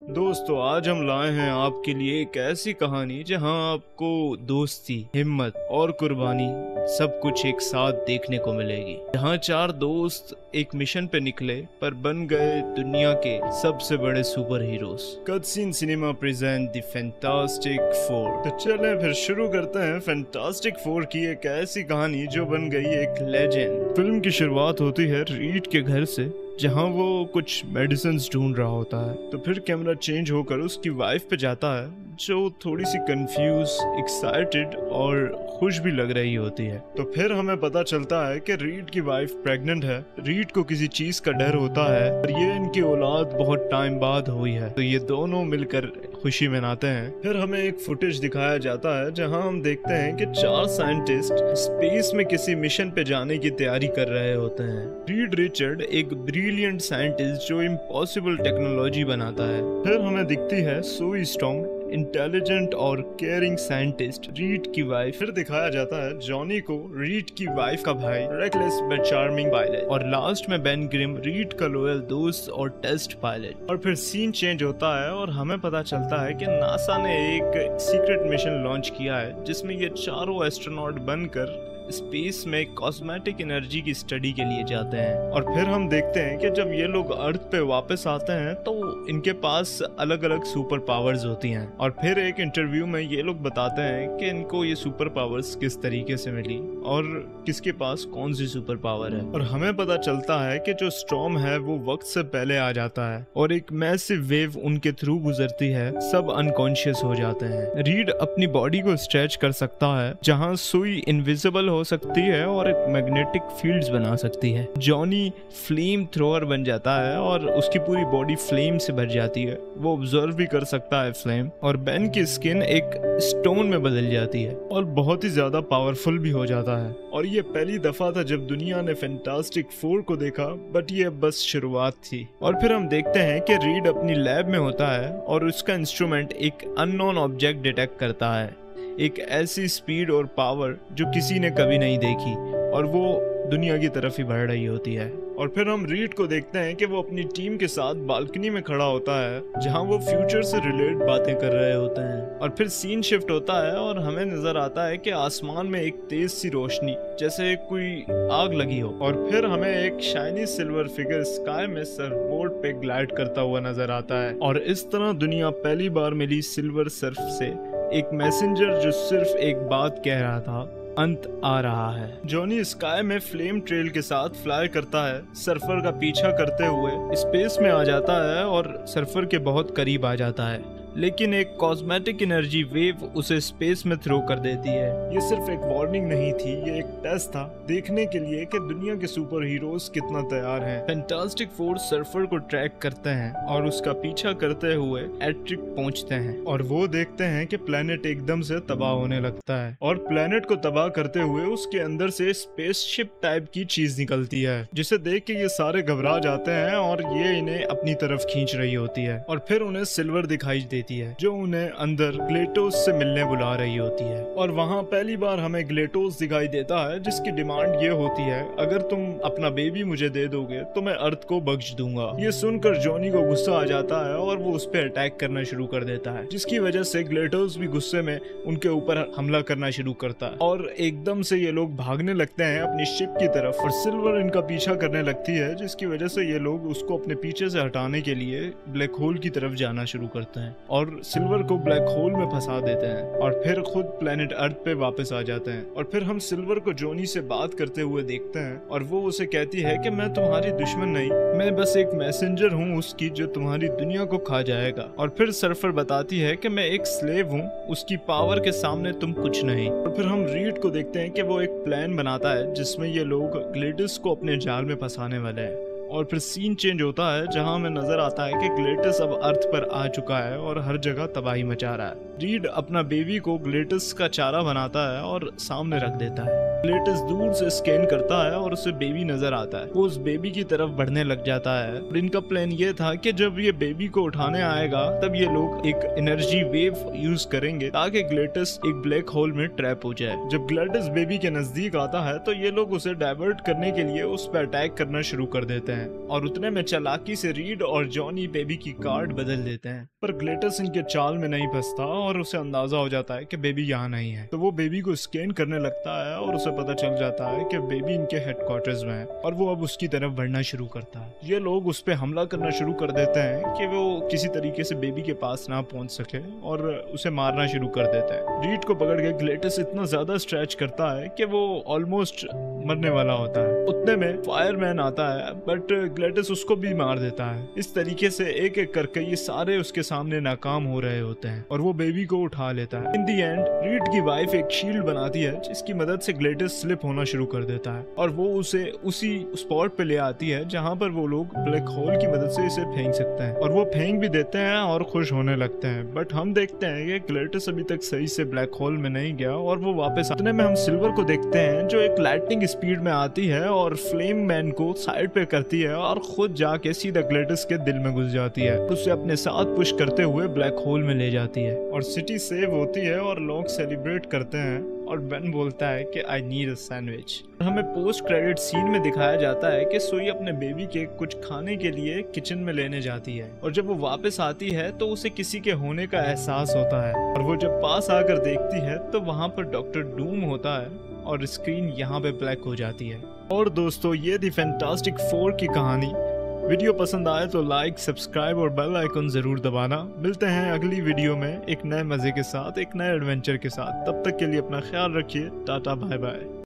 दोस्तों, आज हम लाए हैं आपके लिए एक ऐसी कहानी जहां आपको दोस्ती, हिम्मत और कुर्बानी सब कुछ एक साथ देखने को मिलेगी। जहां चार दोस्त एक मिशन पे निकले पर बन गए दुनिया के सबसे बड़े super heroes. Cutscene cinema present the fantastic four. तो चलें फिर शुरू करते हैं फैंटास्टिक फोर की एक ऐसी कहानी जो बन गई एक लेजेंड। फिल्म की शुरुआत होती है रीड के घर से, जहां वो कुछ मेडिसिन ढूंढ रहा होता है। तो फिर कैमरा चेंज होकर उसकी वाइफ पे जाता है, जो थोड़ी सी कंफ्यूज, एक्साइटेड और खुश भी लग रही होती है। तो फिर हमें पता चलता है कि रीड की वाइफ प्रेग्नेंट है। रीड को किसी चीज का डर होता है और ये इनकी औलाद बहुत टाइम बाद हुई है, तो ये दोनों मिलकर खुशी मनाते हैं। फिर हमें एक फुटेज दिखाया जाता है जहां हम देखते हैं कि चार साइंटिस्ट स्पेस में किसी मिशन पे जाने की तैयारी कर रहे होते हैं। रीड रिचर्ड एक ब्रिलियंट साइंटिस्ट जो इम्पॉसिबल टेक्नोलॉजी बनाता है। फिर हमें दिखती है सुई स्टॉर्म, इंटेलिजेंट और केयरिंग साइंटिस्ट, रीड की वाइफ। फिर दिखाया जाता है जॉनी को, रीड की वाइफ का भाई, रेकलेस बट चार्मिंग पायलट। और लास्ट में बेन ग्रिम, रीड का लॉयल दोस्त और टेस्ट पायलट। और फिर सीन चेंज होता है और हमें पता चलता है कि नासा ने एक सीक्रेट मिशन लॉन्च किया है जिसमें ये चारों एस्ट्रोनॉट बनकर स्पेस में कॉस्मेटिक एनर्जी की स्टडी के लिए जाते हैं। और फिर हम देखते हैं कि जब ये लोग अर्थ पे वापस आते हैं तो इनके पास अलग अलग सुपर पावर्स होती हैं। और फिर एक इंटरव्यू में ये लोग बताते हैं कि इनको ये सुपर पावर्स किस तरीके से मिली और किसके पास कौन सी सुपर पावर है। और हमें पता चलता है कि जो स्टॉर्म है वो वक्त से पहले आ जाता है और एक मैसिव वेव उनके थ्रू गुजरती है, सब अनकॉन्शियस हो जाते हैं। रीड अपनी बॉडी को स्ट्रेच कर सकता है, जहाँ सुई इनविजिबल हो सकती है और एक मैग्नेटिक फील्ड्स बना सकती है। जॉनी फ्लेम थ्रोअर बन जाता है और उसकी पूरी बॉडी फ्लेम से भर जाती है, वो ऑब्जर्व भी कर सकता है फ्लेम। और बेन की स्किन एक स्टोन में बदल जाती है और बहुत ही ज्यादा पावरफुल भी हो जाता है। और ये पहली दफा था जब दुनिया ने फैंटास्टिक फोर को देखा, बट ये बस शुरुआत थी। और फिर हम देखते हैं कि रीड अपनी लैब में होता है और उसका इंस्ट्रूमेंट एक अननोन ऑब्जेक्ट डिटेक्ट करता है, एक ऐसी स्पीड और पावर जो किसी ने कभी नहीं देखी, और वो दुनिया की तरफ ही बढ़ रही होती है। और फिर हम रीड को देखते हैं कि वो अपनी टीम के साथ बालकनी में खड़ा होता है, जहां वो फ्यूचर से रिलेटेड बातें कर रहे होते हैं। और फिर सीन शिफ्ट होता है और हमें नजर आता है कि आसमान में एक तेज सी रोशनी, जैसे कोई आग लगी हो। और फिर हमें एक शाइनी सिल्वर फिगर स्काई में सर्फबोर्ड पे ग्लाइड करता हुआ नजर आता है। और इस तरह दुनिया पहली बार मिली सिल्वर सर्फ से, एक मैसेंजर जो सिर्फ एक बात कह रहा था, अंत आ रहा है। जॉनी स्काई में फ्लेम ट्रेल के साथ फ्लाई करता है, सर्फर का पीछा करते हुए स्पेस में आ जाता है और सर्फर के बहुत करीब आ जाता है, लेकिन एक कॉस्मेटिक एनर्जी वेव उसे स्पेस में थ्रो कर देती है। ये सिर्फ एक वार्निंग नहीं थी, ये एक टेस्ट था देखने के लिए कि दुनिया के सुपर हीरोज कितना तैयार हैं। फैंटास्टिक फोर सर्फर को ट्रैक करते हैं और उसका पीछा करते हुए एट्रिक पहुंचते हैं और वो देखते हैं कि प्लेनेट एकदम से तबाह होने लगता है। और प्लेनेट को तबाह करते हुए उसके अंदर से स्पेसशिप टाइप की चीज निकलती है, जिसे देख के ये सारे घबरा जाते हैं और ये इन्हें अपनी तरफ खींच रही होती है। और फिर उन्हें सिल्वर दिखाई देती है जो उन्हें अंदर ग्लेटोस से मिलने बुला रही होती है। और वहाँ पहली बार हमें ग्लेटोस दिखाई देता है, जिसकी डिमांड ये होती है, अगर तुम अपना बेबी मुझे दे दोगे तो मैं अर्थ को बख्श दूंगा। ये सुनकर जॉनी को गुस्सा आ जाता है और वो उस पर अटैक करना शुरू कर देता है, जिसकी वजह से ग्लेटोस भी गुस्से में उनके ऊपर हमला करना शुरू करता है। और एकदम से ये लोग भागने लगते हैं अपनी शिप की तरफ और सिल्वर इनका पीछा करने लगती है, जिसकी वजह से ये लोग उसको अपने पीछे से हटाने के लिए ब्लैक होल की तरफ जाना शुरू करते हैं और सिल्वर को ब्लैक होल में फंसा देते हैं और फिर खुद प्लेनेट अर्थ पे वापस आ जाते हैं। और फिर हम सिल्वर को जॉनी से बात करते हुए देखते हैं और वो उसे कहती है कि मैं तुम्हारी दुश्मन नहीं, मैं बस एक मैसेंजर हूँ उसकी, जो तुम्हारी दुनिया को खा जाएगा। और फिर सर्फर बताती है कि मैं एक स्लेव हूँ, उसकी पावर के सामने तुम कुछ नहीं। और फिर हम रीड को देखते हैं कि वो एक प्लान बनाता है जिसमें ये लोग ग्लेडिस को अपने जाल में फंसाने वाले हैं। और फिर सीन चेंज होता है जहां हमें नजर आता है कि ग्लेटिस अब अर्थ पर आ चुका है और हर जगह तबाही मचा रहा है। रीड अपना बेबी को ग्लेटिस का चारा बनाता है और सामने रख देता है। ग्लेटिस दूर से स्कैन करता है और उसे बेबी नजर आता है। वो उस बेबी की तरफ बढ़ने लग जाता है। और इनका प्लान ये था कि जब ये बेबी को उठाने आएगा तब ये लोग एक एनर्जी वेव यूज करेंगे ताकि ग्लेटिस एक ब्लैक होल में ट्रैप हो जाए। जब ग्लेटिस बेबी के नजदीक आता है तो ये लोग उसे डाइवर्ट करने के लिए उस पर अटैक करना शुरू कर देते हैं और उतने में चालाकी से रीड और जॉनी बेबी की कार्ड बदल देते हैं। पर ग्लेटिस इनके चाल में नहीं फंसता और उसे अंदाजा हो जाता है कि बेबी यहाँ नहीं है। तो वो बेबी को स्कैन करने लगता है और उसे पता चल जाता है कि बेबी इनके हेडक्वार्टर्स में है और वो अब उसकी तरफ बढ़ना शुरू करता है। ये लोग उस पे हमला करना शुरू कर देते हैं कि वो किसी तरीके से बेबी के पास ना पहुंच सके और उसे मारना शुरू कर देते हैं। रीड को पकड़ के ग्लेटिस इतना ज्यादा स्ट्रेच करता है कि वो ऑलमोस्ट मरने वाला होता है। उतने में फायरमैन आता है बट ग्लेटिस उसको भी मार देता है। इस तरीके से एक एक करके ये सारे उसके सामने नाकाम हो रहे होते हैं और वो बेबी को उठा लेता है। इन दी एंड रीड की वाइफ एक शील्ड बनाती है जिसकी मदद से ग्लेटिस स्लिप होना शुरू कर देता है और वो उसे उसी स्पॉट पे ले आती है जहाँ पर वो लोग ब्लैक होल की मदद से इसे फेंक सकते हैं और वो फेंक भी देते हैं और खुश होने लगते हैं। बट हम देखते हैं कि ग्लेटिस अभी तक सही से ब्लैक होल में नहीं गया और वो वापस आने में हम सिल्वर को देखते हैं जो एक लाइटनिंग स्पीड में आती है और फ्लेम मैन को साइड पे करती है और खुद जाके सीधा ग्लेटिस के दिल में घुस जाती है। उसे अपने साथ पुश करते हुए ब्लैक होल में ले जाती है और सिटी सेव होती है और लोग सेलिब्रेट करते हैं और बेन बोलता है कि आई नीड अ सैंडविच। हमें पोस्ट क्रेडिट सीन में दिखाया जाता है कि सोई अपने बेबी के कुछ खाने के लिए किचन में लेने जाती है और जब वो वापस आती है तो उसे किसी के होने का एहसास होता है और वो जब पास आकर देखती है तो वहाँ पर डॉक्टर डूम होता है और स्क्रीन यहाँ पे ब्लैक हो जाती है। और दोस्तों ये थी फैंटास्टिक 4 की कहानी। वीडियो पसंद आए तो लाइक, सब्सक्राइब और बेल आइकन जरूर दबाना। मिलते हैं अगली वीडियो में एक नए मजे के साथ, एक नए एडवेंचर के साथ। तब तक के लिए अपना ख्याल रखिए। Ta-ta bye bye.